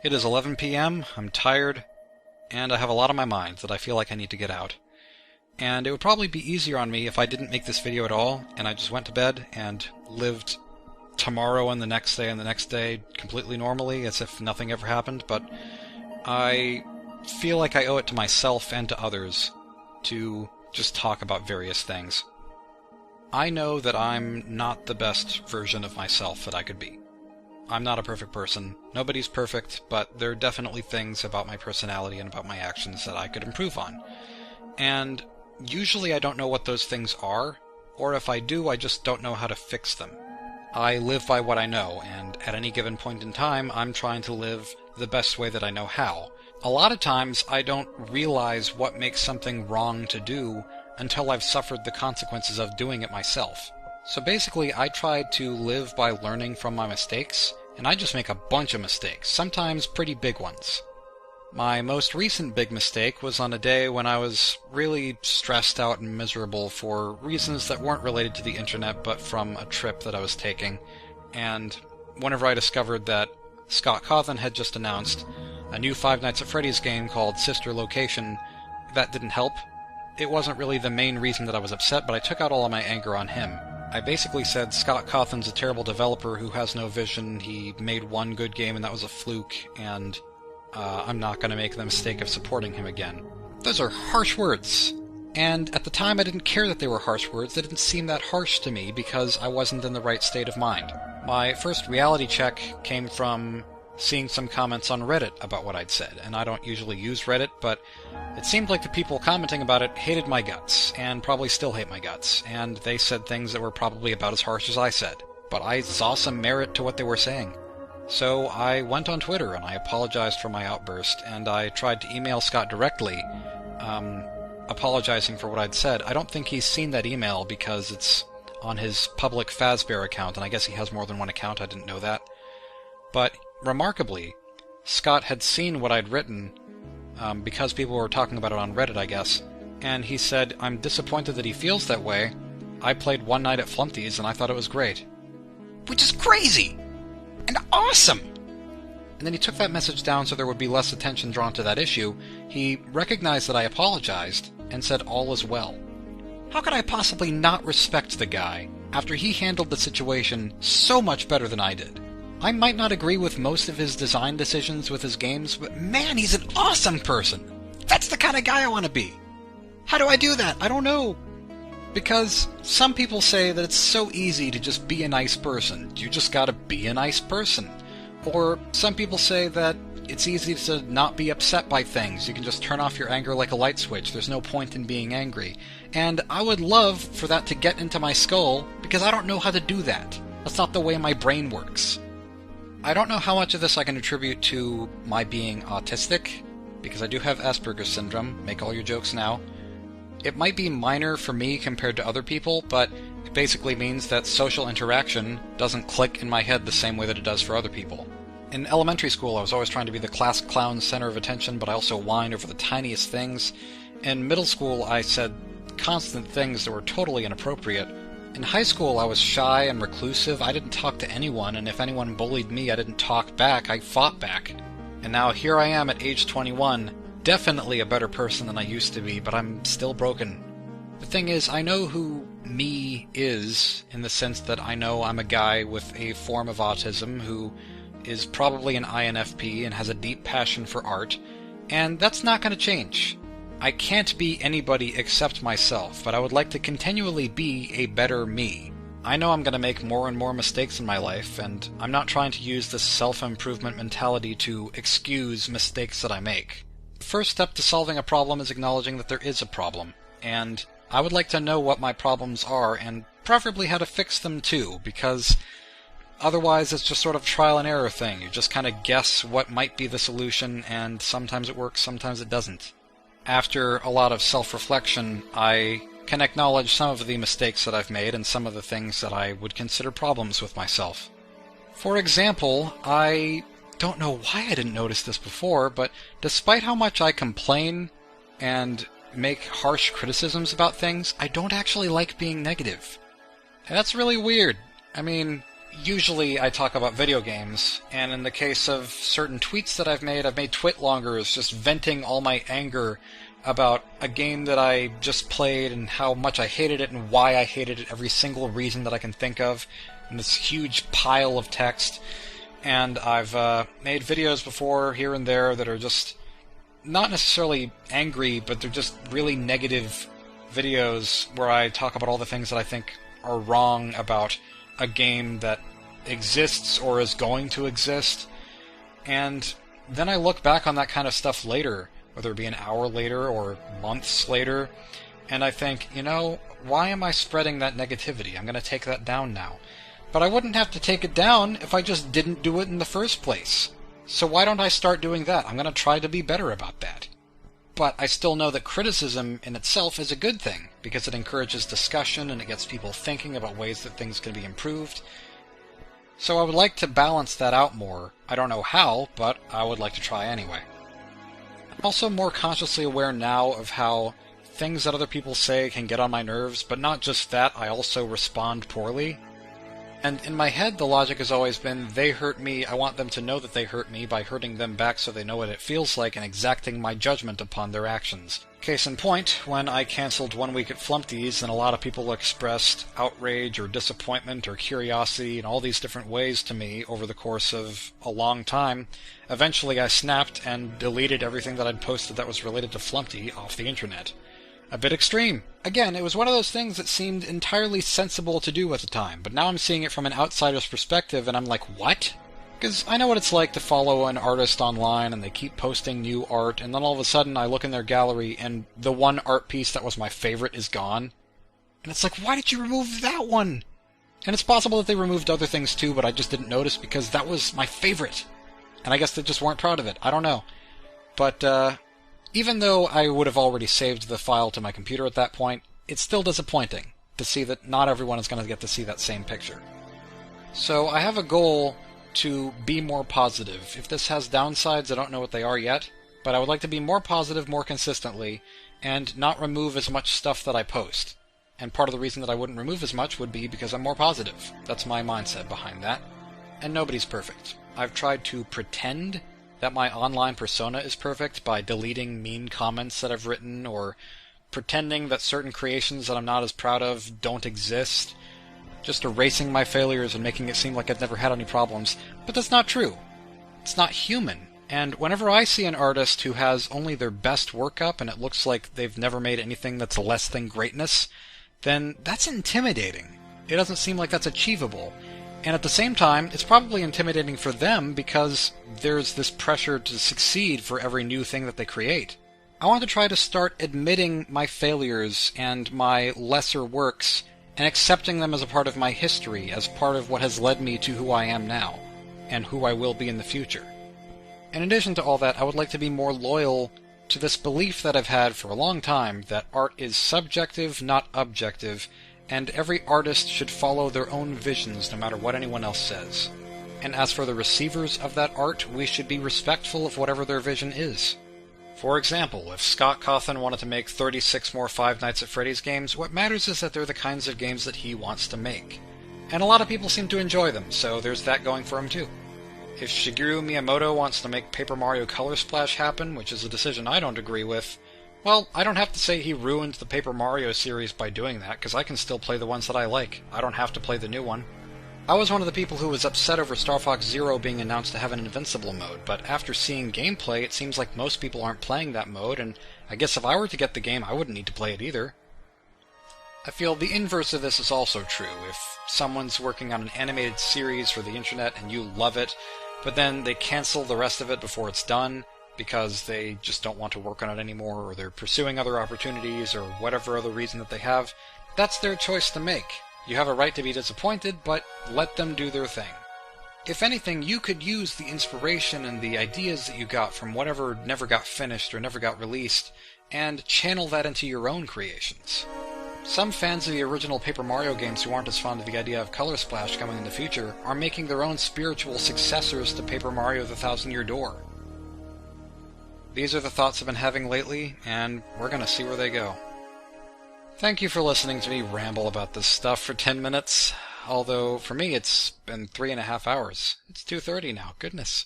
It is 11 p.m., I'm tired, and I have a lot on my mind that I feel like I need to get out. And it would probably be easier on me if I didn't make this video at all, and I just went to bed and lived tomorrow and the next day and the next day completely normally, as if nothing ever happened, but I feel like I owe it to myself and to others to just talk about various things. I know that I'm not the best version of myself that I could be. I'm not a perfect person. Nobody's perfect, but there are definitely things about my personality and about my actions that I could improve on. And usually I don't know what those things are, or if I do, I just don't know how to fix them. I live by what I know, and at any given point in time, I'm trying to live the best way that I know how. A lot of times, I don't realize what makes something wrong to do until I've suffered the consequences of doing it myself. So basically, I try to live by learning from my mistakes, and I just make a bunch of mistakes, sometimes pretty big ones. My most recent big mistake was on a day when I was really stressed out and miserable for reasons that weren't related to the internet, but from a trip that I was taking. And whenever I discovered that Scott Cawthon had just announced a new Five Nights at Freddy's game called Sister Location, that didn't help. It wasn't really the main reason that I was upset, but I took out all of my anger on him. I basically said Scott Cawthon's a terrible developer who has no vision, he made one good game and that was a fluke, and I'm not going to make the mistake of supporting him again. Those are harsh words. And at the time I didn't care that they were harsh words, they didn't seem that harsh to me because I wasn't in the right state of mind. My first reality check came from seeing some comments on Reddit about what I'd said, and I don't usually use Reddit, but it seemed like the people commenting about it hated my guts, and probably still hate my guts, and they said things that were probably about as harsh as I said. But I saw some merit to what they were saying. So I went on Twitter and I apologized for my outburst, and I tried to email Scott directly, apologizing for what I'd said. I don't think he's seen that email because it's on his public Fazbear account, and I guess he has more than one account, I didn't know that. But remarkably, Scott had seen what I'd written, because people were talking about it on Reddit, I guess, and he said, "I'm disappointed that he feels that way. I played one night at Flumpty's and I thought it was great." Which is crazy! And awesome! And then he took that message down so there would be less attention drawn to that issue. He recognized that I apologized and said all is well. How could I possibly not respect the guy after he handled the situation so much better than I did? I might not agree with most of his design decisions with his games, but man, he's an awesome person! That's the kind of guy I want to be! How do I do that? I don't know. Because some people say that it's so easy to just be a nice person. You just gotta be a nice person. Or some people say that it's easy to not be upset by things. You can just turn off your anger like a light switch. There's no point in being angry. And I would love for that to get into my skull, because I don't know how to do that. That's not the way my brain works. I don't know how much of this I can attribute to my being autistic, because I do have Asperger's syndrome. Make all your jokes now. It might be minor for me compared to other people, but it basically means that social interaction doesn't click in my head the same way that it does for other people. In elementary school, I was always trying to be the class clown center of attention, but I also whined over the tiniest things. In middle school, I said constant things that were totally inappropriate. In high school, I was shy and reclusive. I didn't talk to anyone, and if anyone bullied me, I didn't talk back. I fought back. And now here I am at age 21, definitely a better person than I used to be, but I'm still broken. The thing is, I know who me is, in the sense that I know I'm a guy with a form of autism who is probably an INFP and has a deep passion for art, and that's not going to change. I can't be anybody except myself, but I would like to continually be a better me. I know I'm going to make more and more mistakes in my life, and I'm not trying to use this self-improvement mentality to excuse mistakes that I make. The first step to solving a problem is acknowledging that there is a problem, and I would like to know what my problems are, and preferably how to fix them too, because otherwise it's just sort of trial and error thing. You just kind of guess what might be the solution, and sometimes it works, sometimes it doesn't. After a lot of self-reflection, I can acknowledge some of the mistakes that I've made and some of the things that I would consider problems with myself. For example, I don't know why I didn't notice this before, but despite how much I complain and make harsh criticisms about things, I don't actually like being negative. And that's really weird. I mean, usually I talk about video games, and in the case of certain tweets that I've made twit-longers just venting all my anger about a game that I just played and how much I hated it and why I hated it, every single reason that I can think of, in this huge pile of text. And I've made videos before, here and there, that are just not necessarily angry, but they're just really negative videos where I talk about all the things that I think are wrong about a game that exists or is going to exist. And then I look back on that kind of stuff later, whether it be an hour later or months later, and I think, you know, why am I spreading that negativity? I'm going to take that down now. But I wouldn't have to take it down if I just didn't do it in the first place. So why don't I start doing that? I'm going to try to be better about that. But I still know that criticism in itself is a good thing, because it encourages discussion and it gets people thinking about ways that things can be improved. So I would like to balance that out more. I don't know how, but I would like to try anyway. I'm also more consciously aware now of how things that other people say can get on my nerves, but not just that, I also respond poorly. And in my head, the logic has always been, they hurt me, I want them to know that they hurt me by hurting them back so they know what it feels like and exacting my judgment upon their actions. Case in point, when I cancelled 1 week at Flumpty's and a lot of people expressed outrage or disappointment or curiosity in all these different ways to me over the course of a long time, eventually I snapped and deleted everything that I'd posted that was related to Flumpty off the internet. A bit extreme. Again, it was one of those things that seemed entirely sensible to do at the time, but now I'm seeing it from an outsider's perspective, and I'm like, what? Because I know what it's like to follow an artist online, and they keep posting new art, and then all of a sudden I look in their gallery, and the one art piece that was my favorite is gone. And it's like, why did you remove that one? And it's possible that they removed other things too, but I just didn't notice because that was my favorite. And I guess they just weren't proud of it. I don't know. But, even though I would have already saved the file to my computer at that point, it's still disappointing to see that not everyone is going to get to see that same picture. So I have a goal to be more positive. If this has downsides, I don't know what they are yet, but I would like to be more positive more consistently and not remove as much stuff that I post. And part of the reason that I wouldn't remove as much would be because I'm more positive. That's my mindset behind that. And nobody's perfect. I've tried to pretend that my online persona is perfect by deleting mean comments that I've written, or pretending that certain creations that I'm not as proud of don't exist, just erasing my failures and making it seem like I've never had any problems. But that's not true. It's not human. And whenever I see an artist who has only their best work up and it looks like they've never made anything that's less than greatness, then that's intimidating. It doesn't seem like that's achievable. And at the same time, it's probably intimidating for them because there's this pressure to succeed for every new thing that they create. I want to try to start admitting my failures and my lesser works and accepting them as a part of my history, as part of what has led me to who I am now, and who I will be in the future. In addition to all that, I would like to be more loyal to this belief that I've had for a long time that art is subjective, not objective, and every artist should follow their own visions no matter what anyone else says. And as for the receivers of that art, we should be respectful of whatever their vision is. For example, if Scott Cawthon wanted to make 36 more Five Nights at Freddy's games, what matters is that they're the kinds of games that he wants to make. And a lot of people seem to enjoy them, so there's that going for him too. If Shigeru Miyamoto wants to make Paper Mario Color Splash happen, which is a decision I don't agree with, well, I don't have to say he ruined the Paper Mario series by doing that, because I can still play the ones that I like. I don't have to play the new one. I was one of the people who was upset over Star Fox Zero being announced to have an Invincible mode, but after seeing gameplay, it seems like most people aren't playing that mode, and I guess if I were to get the game, I wouldn't need to play it either. I feel the inverse of this is also true. If someone's working on an animated series for the internet and you love it, but then they cancel the rest of it before it's done, because they just don't want to work on it anymore, or they're pursuing other opportunities, or whatever other reason that they have, that's their choice to make. You have a right to be disappointed, but let them do their thing. If anything, you could use the inspiration and the ideas that you got from whatever never got finished or never got released, and channel that into your own creations. Some fans of the original Paper Mario games who aren't as fond of the idea of Color Splash coming in the future are making their own spiritual successors to Paper Mario the Thousand-Year Door. These are the thoughts I've been having lately, and we're gonna see where they go. Thank you for listening to me ramble about this stuff for 10 minutes. although for me it's been 3.5 hours. It's 2:30 now. Goodness.